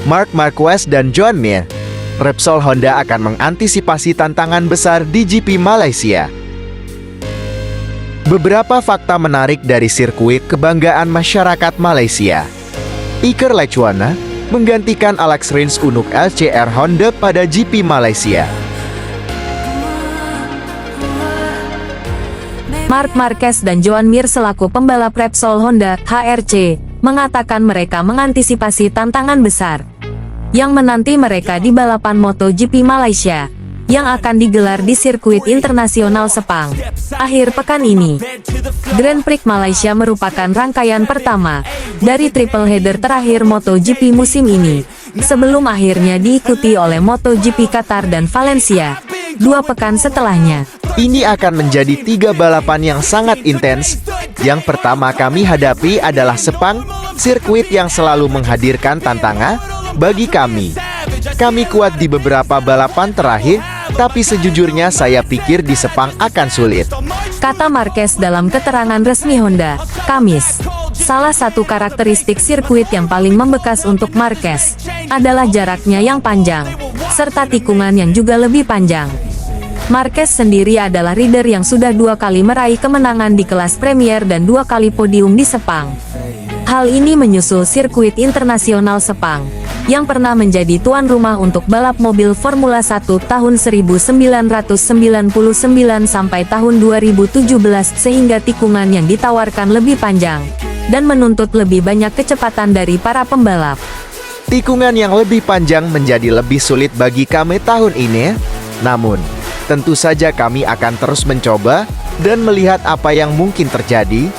Marc Marquez dan Joan Mir, Repsol Honda akan mengantisipasi tantangan besar di GP Malaysia. Beberapa fakta menarik dari sirkuit kebanggaan masyarakat Malaysia. Iker Lecuona menggantikan Alex Rins untuk LCR Honda pada GP Malaysia. Marc Marquez dan Joan Mir selaku pembalap Repsol Honda HRC mengatakan mereka mengantisipasi tantangan besar yang menanti mereka di balapan MotoGP Malaysia yang akan digelar di sirkuit internasional Sepang akhir pekan ini. Grand Prix Malaysia merupakan rangkaian pertama dari triple header terakhir MotoGP musim ini, sebelum akhirnya diikuti oleh MotoGP Qatar dan Valencia 2 pekan setelahnya. Ini akan menjadi 3 balapan yang sangat intens. Yang pertama kami hadapi adalah Sepang, sirkuit yang selalu menghadirkan tantangan bagi kami. Kami kuat di beberapa balapan terakhir, tapi sejujurnya saya pikir di Sepang akan sulit, kata Marquez dalam keterangan resmi Honda, Kamis. Salah satu karakteristik sirkuit yang paling membekas untuk Marquez adalah jaraknya yang panjang, serta tikungan yang juga lebih panjang. Marquez sendiri adalah rider yang sudah 2 kali meraih kemenangan di kelas Premier dan 2 kali podium di Sepang. Hal ini menyusul sirkuit internasional Sepang, yang pernah menjadi tuan rumah untuk balap mobil Formula 1 tahun 1999 sampai tahun 2017 sehingga tikungan yang ditawarkan lebih panjang dan menuntut lebih banyak kecepatan dari para pembalap. Tikungan yang lebih panjang menjadi lebih sulit bagi kami tahun ini, namun tentu saja kami akan terus mencoba dan melihat apa yang mungkin terjadi.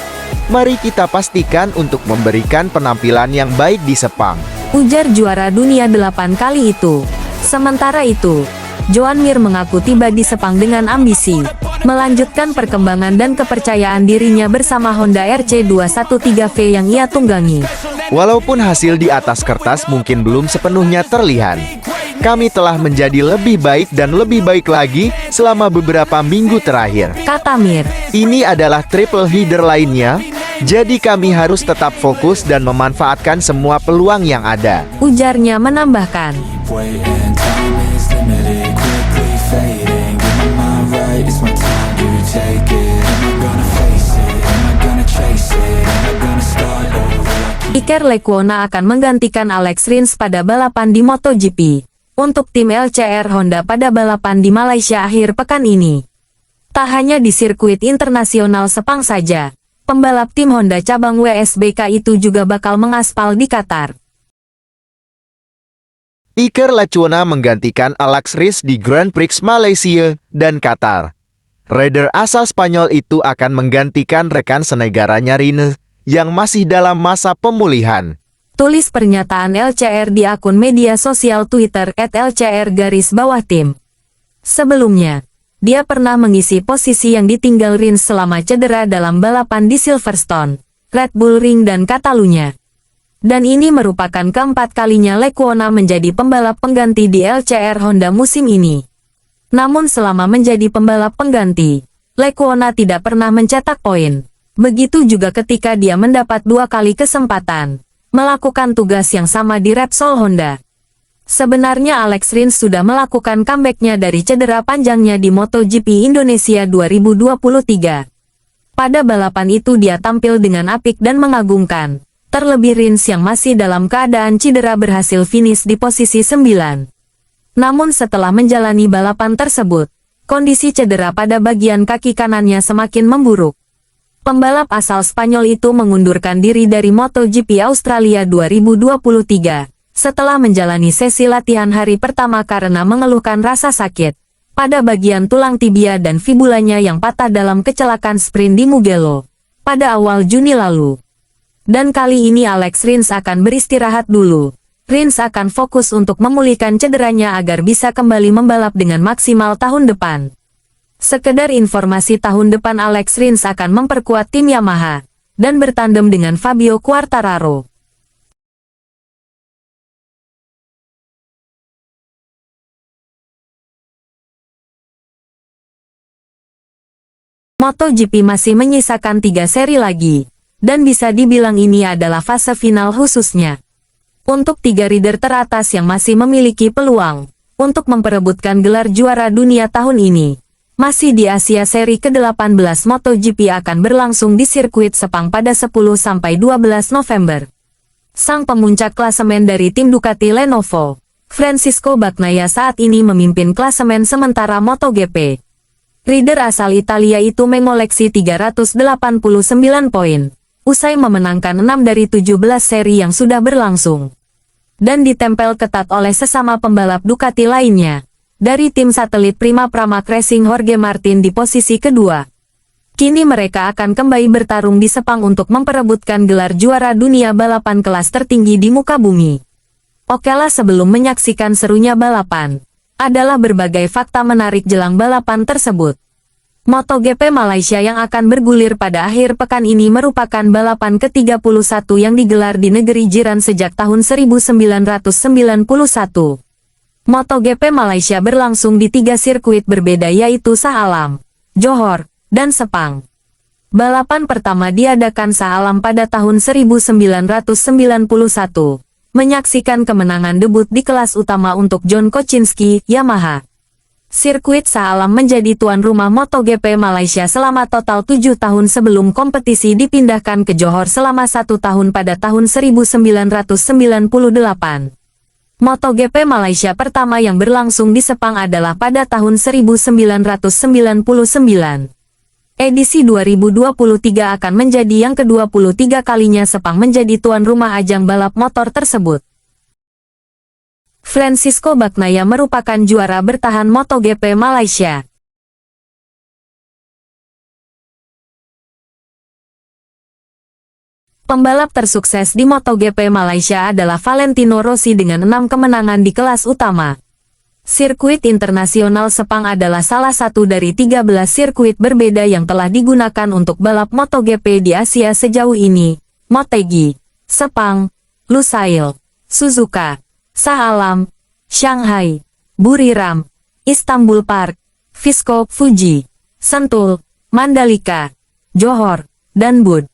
Mari kita pastikan untuk memberikan penampilan yang baik di Sepang, ujar juara dunia 8 kali itu. Sementara itu, Joan Mir mengaku tiba di Sepang dengan ambisi melanjutkan perkembangan dan kepercayaan dirinya bersama Honda RC213V yang ia tunggangi. Walaupun hasil di atas kertas mungkin belum sepenuhnya terlihat, kami telah menjadi lebih baik dan lebih baik lagi selama beberapa minggu terakhir, kata Mir. Ini adalah triple header lainnya, jadi kami harus tetap fokus dan memanfaatkan semua peluang yang ada, ujarnya menambahkan. Iker Lecuona akan menggantikan Alex Rins pada balapan di MotoGP untuk tim LCR Honda pada balapan di Malaysia akhir pekan ini. Tak hanya di sirkuit internasional Sepang saja, pembalap tim Honda cabang WSBK itu juga bakal mengaspal di Qatar. Iker Lecuona menggantikan Alex Rins di Grand Prix Malaysia dan Qatar. Rider asal Spanyol itu akan menggantikan rekan senegaranya Rins yang masih dalam masa pemulihan, tulis pernyataan LCR di akun media sosial Twitter @LCR_tim. Sebelumnya, dia pernah mengisi posisi yang ditinggal Rins selama cedera dalam balapan di Silverstone, Red Bull Ring dan Catalunya. Dan ini merupakan keempat kalinya Lecuona menjadi pembalap pengganti di LCR Honda musim ini. Namun selama menjadi pembalap pengganti, Lecuona tidak pernah mencetak poin. Begitu juga ketika dia mendapat 2 kali kesempatan melakukan tugas yang sama di Repsol Honda. Sebenarnya Alex Rins sudah melakukan comeback-nya dari cedera panjangnya di MotoGP Indonesia 2023. Pada balapan itu dia tampil dengan apik dan mengagumkan. Terlebih Rins yang masih dalam keadaan cedera berhasil finish di posisi 9. Namun setelah menjalani balapan tersebut, kondisi cedera pada bagian kaki kanannya semakin memburuk. Pembalap asal Spanyol itu mengundurkan diri dari MotoGP Australia 2023 setelah menjalani sesi latihan hari pertama karena mengeluhkan rasa sakit pada bagian tulang tibia dan fibulanya yang patah dalam kecelakaan sprint di Mugello pada awal Juni lalu. Dan kali ini Alex Rins akan beristirahat dulu. Rins akan fokus untuk memulihkan cederanya agar bisa kembali membalap dengan maksimal tahun depan. Sekedar informasi, tahun depan Alex Rins akan memperkuat tim Yamaha dan bertandem dengan Fabio Quartararo. MotoGP masih menyisakan 3 seri lagi, dan bisa dibilang ini adalah fase final khususnya. Untuk 3 rider teratas yang masih memiliki peluang untuk memperebutkan gelar juara dunia tahun ini, masih di Asia seri ke-18 MotoGP akan berlangsung di sirkuit Sepang pada 10-12 November. Sang pemuncak klasemen dari tim Ducati Lenovo, Francisco Bagnaia saat ini memimpin klasemen sementara MotoGP. Rider asal Italia itu mengoleksi 389 poin, usai memenangkan 6 dari 17 seri yang sudah berlangsung, dan ditempel ketat oleh sesama pembalap Ducati lainnya. Dari tim satelit Prima Pramac Racing Jorge Martin di posisi kedua. Kini mereka akan kembali bertarung di Sepang untuk memperebutkan gelar juara dunia balapan kelas tertinggi di muka bumi. Okelah, sebelum menyaksikan serunya balapan, adalah berbagai fakta menarik jelang balapan tersebut. MotoGP Malaysia yang akan bergulir pada akhir pekan ini merupakan balapan ke-31 yang digelar di negeri jiran sejak tahun 1991. MotoGP Malaysia berlangsung di 3 sirkuit berbeda yaitu Shah Alam, Johor, dan Sepang. Balapan pertama diadakan Shah Alam pada tahun 1991, menyaksikan kemenangan debut di kelas utama untuk John Kocinski, Yamaha. Sirkuit Shah Alam menjadi tuan rumah MotoGP Malaysia selama total 7 tahun sebelum kompetisi dipindahkan ke Johor selama 1 tahun pada tahun 1998. MotoGP Malaysia pertama yang berlangsung di Sepang adalah pada tahun 1999. Edisi 2023 akan menjadi yang ke-23 kalinya Sepang menjadi tuan rumah ajang balap motor tersebut. Francisco Bagnaia merupakan juara bertahan MotoGP Malaysia. Pembalap tersukses di MotoGP Malaysia adalah Valentino Rossi dengan 6 kemenangan di kelas utama. Sirkuit internasional Sepang adalah salah satu dari 13 sirkuit berbeda yang telah digunakan untuk balap MotoGP di Asia sejauh ini: Motegi, Sepang, Lusail, Suzuka, Shah Alam, Shanghai, Buriram, Istanbul Park, Viskop Fuji, Sentul, Mandalika, Johor, dan Bud.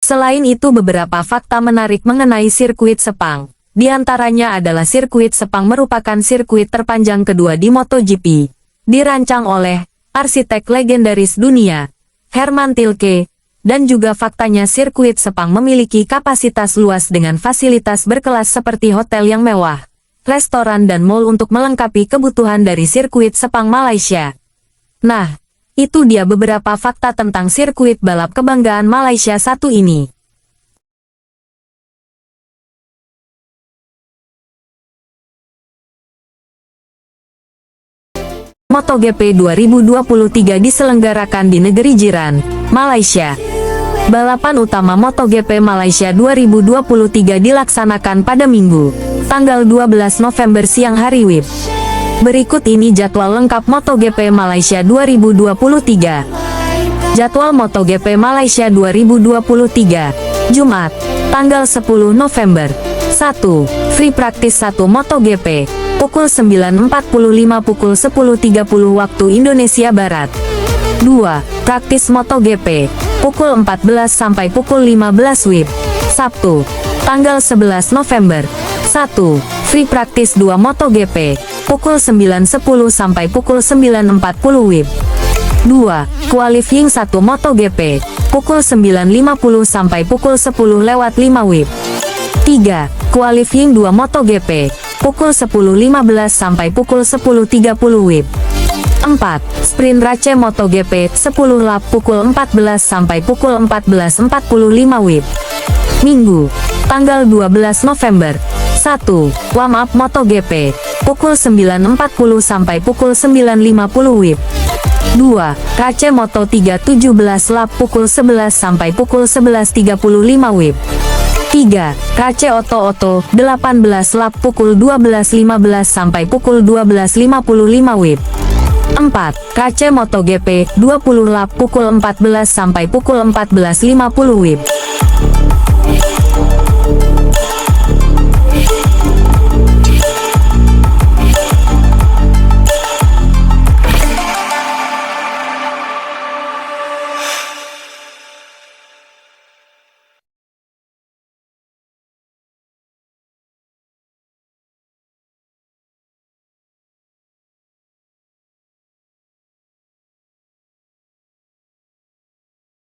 Selain itu, beberapa fakta menarik mengenai sirkuit Sepang. Di antaranya adalah sirkuit Sepang merupakan sirkuit terpanjang kedua di MotoGP. Dirancang oleh arsitek legendaris dunia, Herman Tilke, dan juga faktanya sirkuit Sepang memiliki kapasitas luas dengan fasilitas berkelas seperti hotel yang mewah, restoran dan mal untuk melengkapi kebutuhan dari sirkuit Sepang Malaysia. Nah, itu dia beberapa fakta tentang sirkuit balap kebanggaan Malaysia satu ini. MotoGP 2023 diselenggarakan di negeri jiran, Malaysia. Balapan utama MotoGP Malaysia 2023 dilaksanakan pada Minggu, tanggal 12 November siang hari WIB. Berikut ini jadwal lengkap MotoGP Malaysia 2023. Jadwal MotoGP Malaysia 2023. Jumat, tanggal 10 November. 1. Free Practice 1 MotoGP, pukul 9.45 pukul 10.30 waktu Indonesia Barat. 2. Praktis MotoGP, pukul 14 sampai pukul 15 WIB. Sabtu, tanggal 11 November. 1. Free Practice 2 MotoGP, pukul 9.10 sampai pukul 9.40 WIB. 2. Qualifying 1 MotoGP, pukul 9.50 sampai pukul 10:05 WIB. 3. Qualifying 2 MotoGP, pukul 10.15 sampai pukul 10.30 WIB. 4. Sprint Race MotoGP, 10 lap pukul 14 sampai pukul 14.45 WIB. Minggu, tanggal 12 November. 1. Warm up MotoGP, pukul 9.40 sampai pukul 9.50 WIB. 2. Race Moto3 17 lap pukul 11 sampai pukul 11.35 WIB. 3. Race Oto 18 lap pukul 12.15 sampai pukul 12.55 WIB. 4. Race MotoGP 20 lap pukul 14 sampai pukul 14.50 WIB.